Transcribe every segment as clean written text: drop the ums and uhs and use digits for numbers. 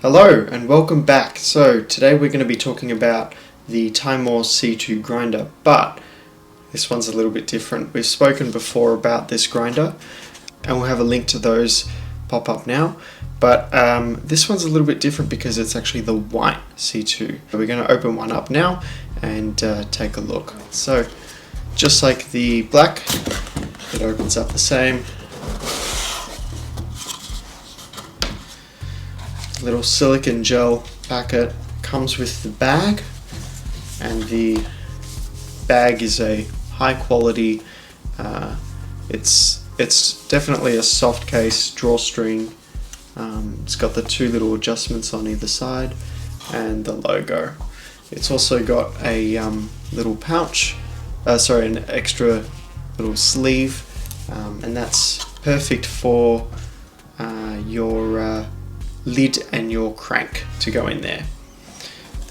Hello and welcome back. So today we're going to be talking about the Timemore C2 grinder, but this one's a little bit different. We've spoken before about this grinder and we'll have a link to those pop up now, but this one's a little bit different because it's actually the white C2. So we're going to open one up now and take a look. So just like the black, it opens up the same. Little silicone gel packet comes with the bag, and the bag is a high quality, it's definitely a soft case drawstring. It's got the two little adjustments on either side and the logo. It's also got a little pouch, an extra little sleeve, and that's perfect for your lid and your crank to go in there.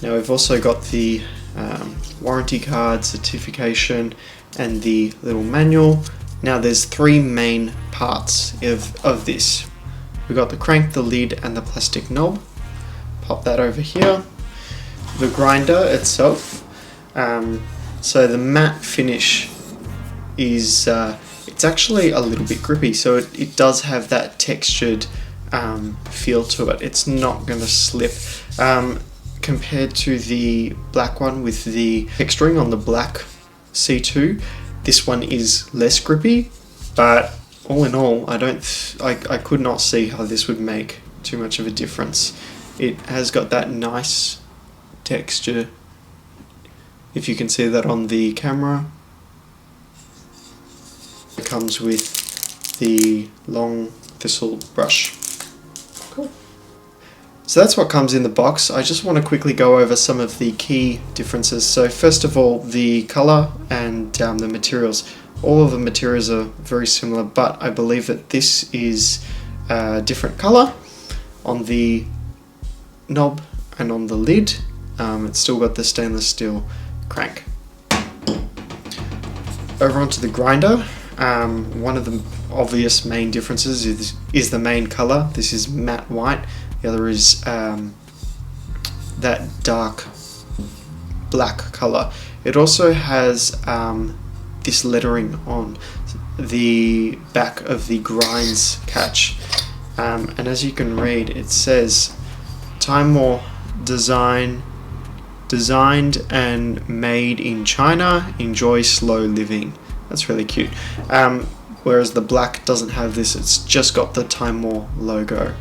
Now we've also got the warranty card, certification, and the little manual. Now there's three main parts of this. We've got the crank, the lid, and the plastic knob. Pop that over here. The grinder itself, so the matte finish is it's actually a little bit grippy, so it does have that textured feel to it. It's not going to slip compared to the black one with the texturing on the black C2. This one is less grippy, but all in all, I could not see how this would make too much of a difference. It has got that nice texture, if you can see that on the camera. It comes with the long thistle brush. Cool. So that's what comes in the box. I just want to quickly go over some of the key differences. So first of all, the color and the materials. All of the materials are very similar, but I believe that this is a different color on the knob and on the lid. It's still got the stainless steel crank. Over onto the grinder. One of the obvious main differences is the main color. This is matte white. The other is that dark black color. It also has this lettering on the back of the grinds catch, and as you can read, it says Timemore designed and made in China. Enjoy slow living. That's really cute. Whereas the black doesn't have this, it's just got the Timemore logo.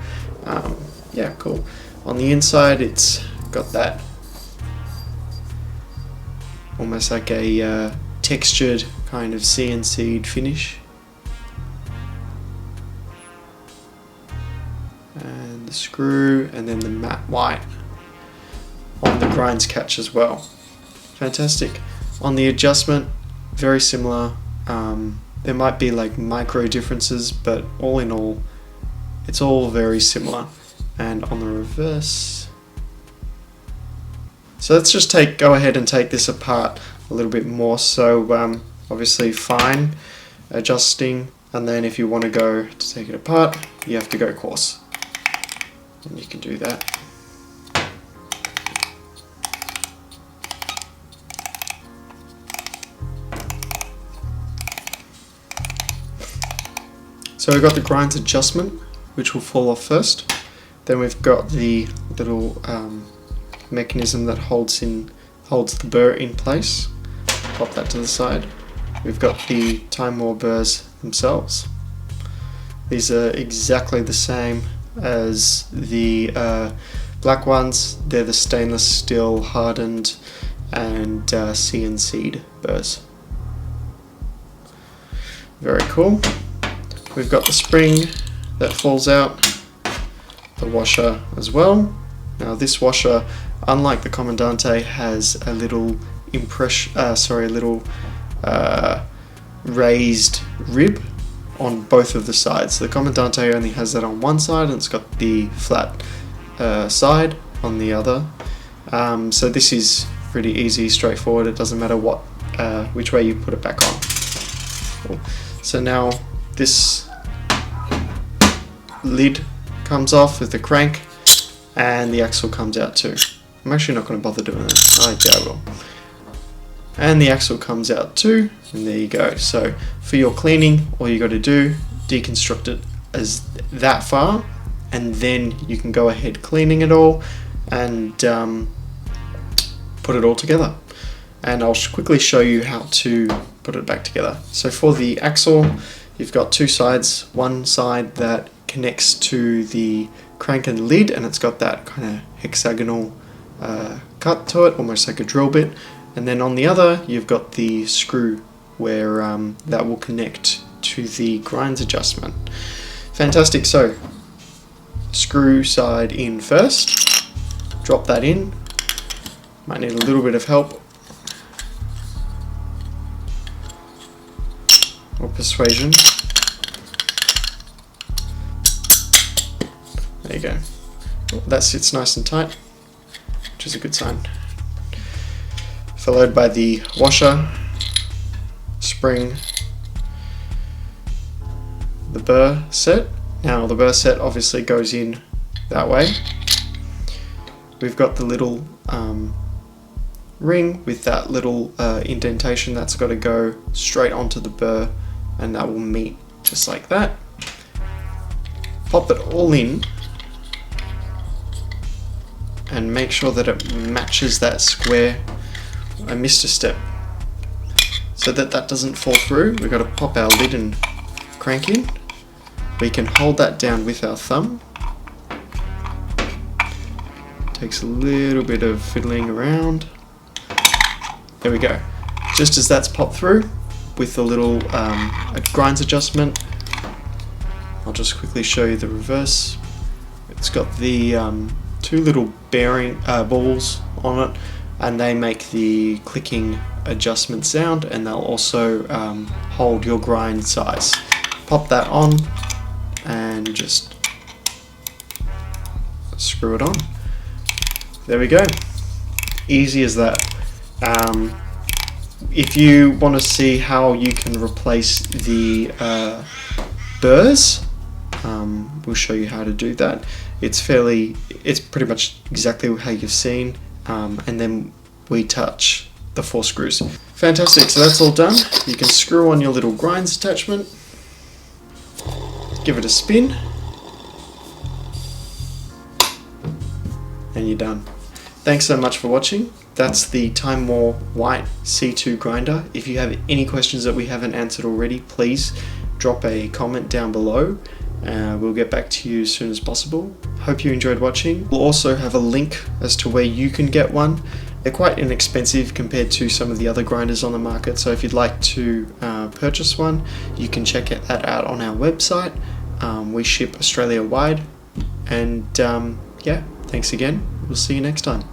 Yeah, cool. On the inside, it's got that almost like a textured kind of CNC'd finish. And the screw, and then the matte white on the grinds catch as well. Fantastic. On the adjustment, very similar. There might be like micro differences, but all in all, it's all very similar. And on the reverse, so let's just go ahead and take this apart a little bit more. So obviously fine adjusting, and then if you want to go to take it apart, you have to go coarse, and you can do that. So we've got the grinds adjustment, which will fall off first. Then we've got the little mechanism that holds the burr in place. Pop that to the side. We've got the Timemore burrs themselves. These are exactly the same as the black ones. They're the stainless steel hardened and CNC'd burrs. Very cool. We've got the spring that falls out, the washer as well. Now this washer, unlike the Comandante, has a little raised rib on both of the sides. The Comandante only has that on one side, and it's got the flat side on the other. So this is pretty easy, straightforward. It doesn't matter which way you put it back on. Cool. So now this lid comes off with the crank, and the axle comes out too. I'm actually not going to bother doing this. Oh yeah, I will. And the axle comes out too, and there you go. So for your cleaning, all you got to do, deconstruct it as that far, and then you can go ahead cleaning it all and put it all together. And I'll quickly show you how to put it back together. So for the axle, you've got two sides. One side that connects to the crank and lid, and it's got that kind of hexagonal cut to it, almost like a drill bit. And then on the other, you've got the screw where that will connect to the grinds adjustment. Fantastic. So screw side in first, drop that in. Might need a little bit of help or persuasion. There you go. That sits nice and tight, which is a good sign. Followed by the washer, spring, the burr set. Now the burr set obviously goes in that way. We've got the little ring with that little indentation that's got to go straight onto the burr, and that will meet just like that. Pop it all in and make sure that it matches that square. I missed a step. So that doesn't fall through, we've got to pop our lid and crank in. We can hold that down with our thumb. Takes a little bit of fiddling around. There we go. Just as that's popped through with the little grinds adjustment, I'll just quickly show you the reverse. It's got the two little bearing balls on it, and they make the clicking adjustment sound, and they'll also hold your grind size. Pop that on and just screw it on. There we go. Easy as that. If you want to see how you can replace the burrs, we'll show you how to do that. It's pretty much exactly how you've seen, and then we touch the 4 screws. Fantastic, so that's all done. You can screw on your little grinds attachment, give it a spin, and you're done. Thanks so much for watching. That's the Timemore White C2 grinder. If you have any questions that we haven't answered already, please drop a comment down below. We'll get back to you as soon as possible. Hope you enjoyed watching. We'll also have a link as to where you can get one. They're quite inexpensive compared to some of the other grinders on the market, so if you'd like to purchase one, you can check that out on our website. We ship Australia wide, and yeah, thanks again. We'll see you next time.